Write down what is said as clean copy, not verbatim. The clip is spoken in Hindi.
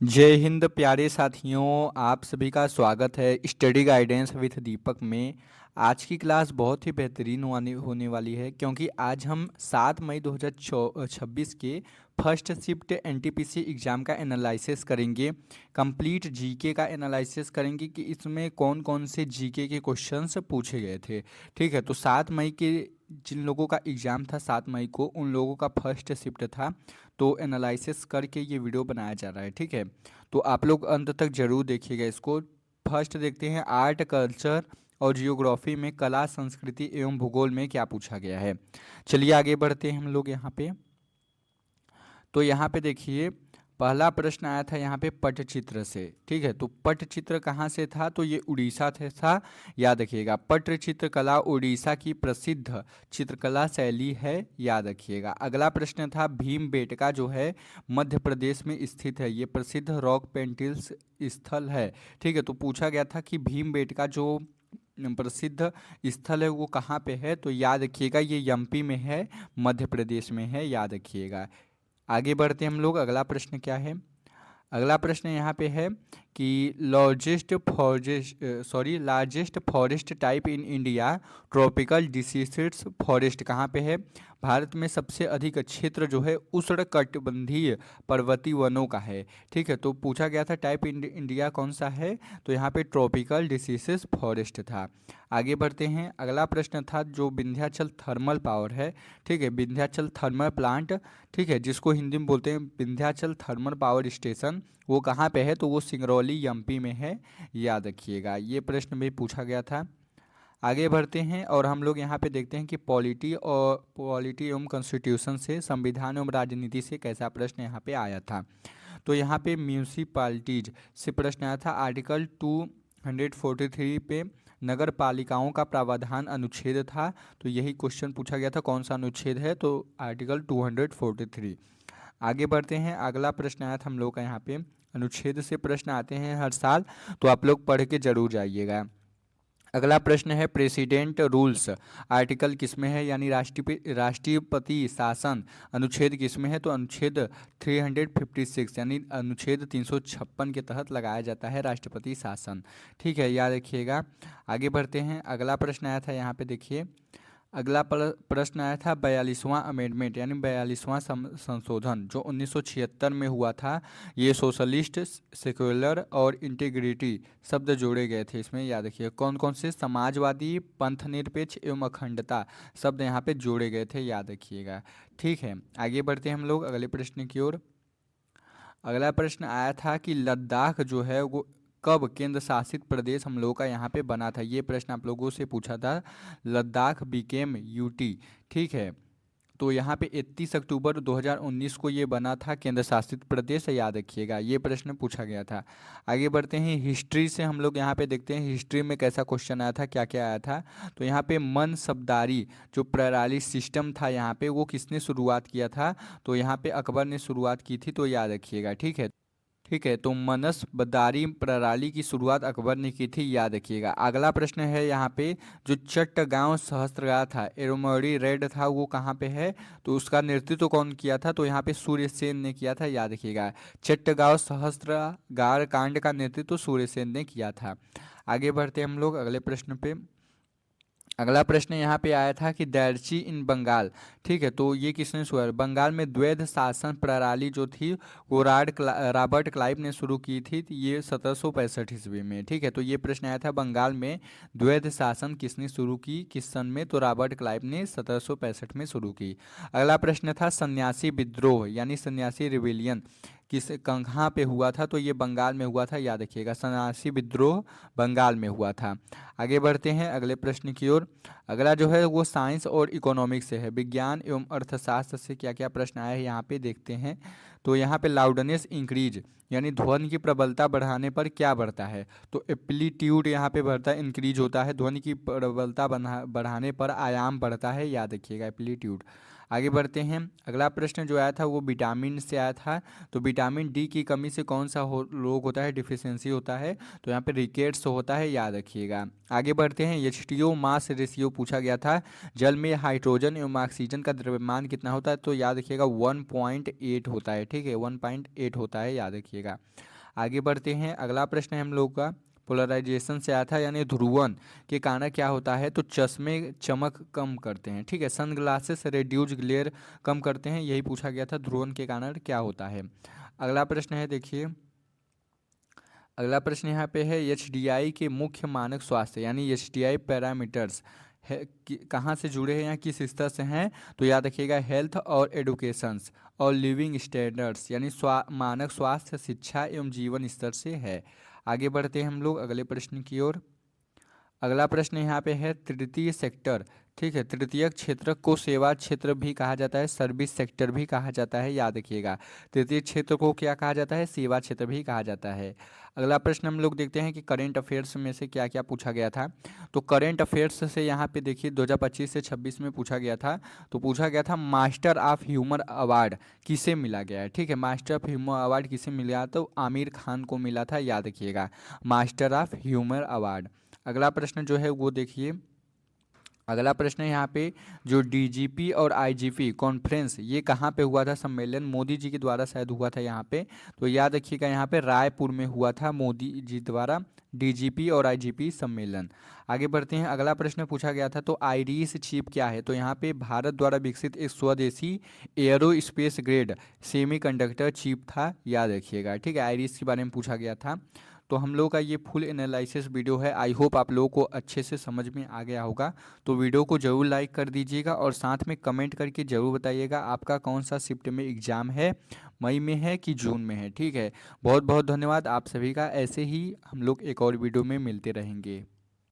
जय हिंद प्यारे साथियों, आप सभी का स्वागत है स्टडी गाइडेंस विथ दीपक में। आज की क्लास बहुत ही बेहतरीन होने वाली है क्योंकि आज हम 7 मई 2026 के फर्स्ट शिफ्ट एनटीपीसी एग्ज़ाम का एनालिसिस करेंगे। कंप्लीट जीके का एनालिसिस करेंगे कि इसमें कौन कौन से जीके के क्वेश्चंस पूछे गए थे। ठीक है, तो 7 मई के जिन लोगों का एग्ज़ाम था 7 मई को, उन लोगों का फर्स्ट शिफ्ट था। तो एनालिसिस करके ये वीडियो बनाया जा रहा है। ठीक है, तो आप लोग अंत तक जरूर देखिएगा इसको। फर्स्ट देखते हैं आर्ट कल्चर और जियोग्राफी में कला संस्कृति एवं भूगोल में क्या पूछा गया है। चलिए आगे बढ़ते हैं हम लोग यहाँ पे। तो यहाँ पे देखिए, पहला प्रश्न आया था यहाँ पे पटचित्र से। ठीक है, तो पटचित्र कहाँ से था, तो ये उड़ीसा से था। याद रखिएगा, पटचित्र कला उड़ीसा की प्रसिद्ध चित्रकला शैली है, याद रखिएगा। अगला प्रश्न था भीमबेटका जो है मध्य प्रदेश में स्थित है, ये प्रसिद्ध रॉक पेंटिल्स स्थल है। ठीक है, तो पूछा गया था कि भीमबेटका जो प्रसिद्ध स्थल है वो कहाँ पे है, तो याद रखिएगा ये एमपी में है, मध्य प्रदेश में है, याद रखिएगा। आगे बढ़ते हैं हम लोग। अगला प्रश्न क्या है, अगला प्रश्न यहाँ पे है कि largest forest type in India tropical deciduous forest कहाँ पे है। भारत में सबसे अधिक क्षेत्र जो है उष्णकटिबंधीय पर्वतीय वनों का है। ठीक है, तो पूछा गया था टाइप इन इंडिया कौन सा है, तो यहाँ पे ट्रॉपिकल डिसीसेस फॉरेस्ट था। आगे बढ़ते हैं। अगला प्रश्न था जो विंध्याचल थर्मल पावर है। ठीक है, विंध्याचल थर्मल प्लांट, ठीक है, जिसको हिंदी में बोलते हैं विंध्याचल थर्मल पावर स्टेशन, वो कहाँ पे है, तो वो सिंगरौली एमपी में है, याद रखिएगा। ये प्रश्न भी पूछा गया था। आगे बढ़ते हैं और हम लोग यहाँ पे देखते हैं कि पॉलिटी एवं कॉन्स्टिट्यूशन से, संविधान एवं राजनीति से कैसा प्रश्न यहाँ पे आया था। तो यहाँ पे म्यूनिसिपालिटीज से प्रश्न आया था। आर्टिकल 243 पे नगर पालिकाओं का प्रावधान अनुच्छेद था, तो यही क्वेश्चन पूछा गया था कौन सा अनुच्छेद है, तो आर्टिकल 243। आगे बढ़ते हैं। अगला प्रश्न आया था हम लोग का यहाँ पे, अनुच्छेद से प्रश्न आते हैं हर साल, तो आप लोग पढ़ के जरूर जाइएगा। अगला प्रश्न है प्रेसिडेंट रूल्स आर्टिकल किसमें है, यानी राष्ट्रपति शासन अनुच्छेद किसमें है, तो अनुच्छेद 356 यानी अनुच्छेद 356 के तहत लगाया जाता है राष्ट्रपति शासन। ठीक है, याद रखिएगा। आगे बढ़ते हैं। अगला प्रश्न आया था यहाँ पे देखिए, अगला प्रश्न आया था 42वां अमेंडमेंट यानी 42वां संशोधन जो 1976 में हुआ था, ये सोशलिस्ट, सेक्युलर और इंटीग्रिटी शब्द जोड़े गए थे इसमें, याद रखिए। कौन कौन से, समाजवादी, पंथ निरपेक्ष एवं अखंडता शब्द यहाँ पे जोड़े गए थे, याद रखिएगा। ठीक है, आगे बढ़ते हैं हम लोग अगले प्रश्न की ओर। अगला प्रश्न आया था कि लद्दाख जो है वो कब केंद्र शासित प्रदेश हम लोगों का यहाँ पे बना था, ये प्रश्न आप लोगों से पूछा था। Ladakh became UT. ठीक है, तो यहाँ पे 31 अक्टूबर 2019 को ये बना था केंद्र शासित प्रदेश, याद रखिएगा। ये प्रश्न पूछा गया था। आगे बढ़ते हैं। हिस्ट्री से हम लोग यहाँ पे देखते हैं हिस्ट्री में कैसा क्वेश्चन आया था, क्या क्या आया था। तो यहाँ पे मन शब्दारी जो प्रणाली सिस्टम था यहाँ पे, वो किसने शुरुआत किया था, तो यहाँ पे अकबर ने शुरुआत की थी, तो याद रखिएगा। ठीक है, ठीक है, तो मनसबदारी प्रणाली की शुरुआत अकबर ने की थी, याद रखिएगा। अगला प्रश्न है यहाँ पे, जो चट्टगांव सहस्त्रगार था, एरोमोरी रेड था, वो कहाँ पे है, तो उसका नेतृत्व कौन किया था, तो यहाँ पे सूर्यसेन ने किया था, याद रखिएगा। चट्टगांव सहस्त्रगार कांड का नेतृत्व सूर्यसेन ने किया था। आगे बढ़ते हैं हम लोग अगले प्रश्न पे। अगला प्रश्न यहाँ पे आया था कि दैर्ची इन बंगाल। ठीक है, तो ये किसने शुरू, बंगाल में द्वैध शासन प्रणाली जो थी वो रॉबर्ट क्लाइव ने शुरू की थी, तो ये 1765 ईस्वी में। ठीक है, तो ये प्रश्न आया था बंगाल में द्वैध शासन किसने शुरू की, किस सन में, तो रॉबर्ट क्लाइव ने 1765 में शुरू की। अगला प्रश्न था सन्यासी विद्रोह यानी सन्यासी रिविलियन कहाँ पे हुआ था, तो ये बंगाल में हुआ था, याद रखिएगा। सन्यासी विद्रोह बंगाल में हुआ था। आगे बढ़ते हैं अगले प्रश्न की ओर। अगला जो है वो साइंस और इकोनॉमिक्स से है, विज्ञान एवं अर्थशास्त्र से क्या क्या प्रश्न आए हैं यहाँ पे देखते हैं। तो यहाँ पे लाउडनेस इंक्रीज यानी ध्वनि की प्रबलता बढ़ाने पर क्या बढ़ता है, तो एप्लीट्यूड यहाँ पे बढ़ता है, इंक्रीज होता है। ध्वनि की प्रबलता बढ़ाने पर आयाम बढ़ता है, याद रखिएगा, एप्लीट्यूड। आगे बढ़ते हैं। अगला प्रश्न जो आया था वो विटामिन से आया था। तो विटामिन डी की कमी से कौन सा रोग होता है, डिफिशियंसी होता है? तो यहाँ पे रिकेट्स होता है, याद रखिएगा। आगे बढ़ते हैं। H2O मास रेशियो पूछा गया था। जल में हाइड्रोजन एवं ऑक्सीजन का द्रव्यमान कितना होता है? तो याद रखिएगा 1.8 होता है। ठीक है, 1.8 होता है, याद रखिएगा। आगे बढ़ते हैं। अगला प्रश्न है हम लोग का पोलराइजेशन से आया था, यानी ध्रुवन के कारण क्या होता है? तो चश्मे चमक कम करते हैं। ठीक है, सनग्लासेस रेड्यूज ग्लेयर कम करते हैं, यही पूछा गया था, ध्रुवन के कारण क्या होता है। अगला प्रश्न है, देखिए अगला प्रश्न यहाँ पे है, HDI के मुख्य मानक स्वास्थ्य यानी HDI पैरामीटर्स है कहाँ से जुड़े हैं या किस स्तर से हैं? तो याद रखिएगा हेल्थ और एडुकेशंस और लिविंग स्टैंडर्ड्स यानी मानक स्वास्थ्य, शिक्षा एवं जीवन स्तर से है। आगे बढ़ते हैं हम लोग अगले प्रश्न की ओर। अगला प्रश्न यहाँ पे है तृतीय सेक्टर। ठीक है, तृतीय क्षेत्र को सेवा क्षेत्र भी कहा जाता है, सर्विस सेक्टर भी कहा जाता है, याद रखिएगा। तृतीय क्षेत्र को क्या कहा जाता है? सेवा क्षेत्र भी कहा जाता है। अगला प्रश्न हम लोग देखते हैं कि करेंट अफेयर्स में से क्या क्या पूछा गया था। तो करेंट अफेयर्स से यहाँ पे देखिए 2025 से 26 में पूछा गया था। तो पूछा गया था मास्टर ऑफ ह्यूमर अवार्ड किसे मिला गया है? ठीक है, मास्टर ऑफ ह्यूमर अवार्ड किसे मिला? तो आमिर खान को मिला था, याद रखिएगा, मास्टर ऑफ ह्यूमर अवार्ड। अगला प्रश्न जो है वो देखिए। अगला प्रश्न है यहाँ पे, जो DGP और IGP कॉन्फ्रेंस ये कहाँ पे हुआ था सम्मेलन? मोदी जी के द्वारा शायद हुआ था यहाँ पे। तो याद रखिएगा यहाँ पे रायपुर में हुआ था मोदी जी द्वारा DGP और IGP सम्मेलन। आगे बढ़ते हैं। अगला प्रश्न पूछा गया था तो आइरिस चिप क्या है? तो यहाँ पे भारत द्वारा विकसित एक स्वदेशी aero space grade semiconductor chip था, याद रखिएगा। ठीक है, आइरिस के बारे में पूछा गया था। तो हम लोग का ये फुल एनालिसिस वीडियो है, आई होप आप लोगों को अच्छे से समझ में आ गया होगा। तो वीडियो को ज़रूर लाइक कर दीजिएगा और साथ में कमेंट करके ज़रूर बताइएगा आपका कौन सा शिफ्ट में एग्ज़ाम है, मई में है कि जून में है। ठीक है, बहुत बहुत धन्यवाद आप सभी का। ऐसे ही हम लोग एक और वीडियो में मिलते रहेंगे।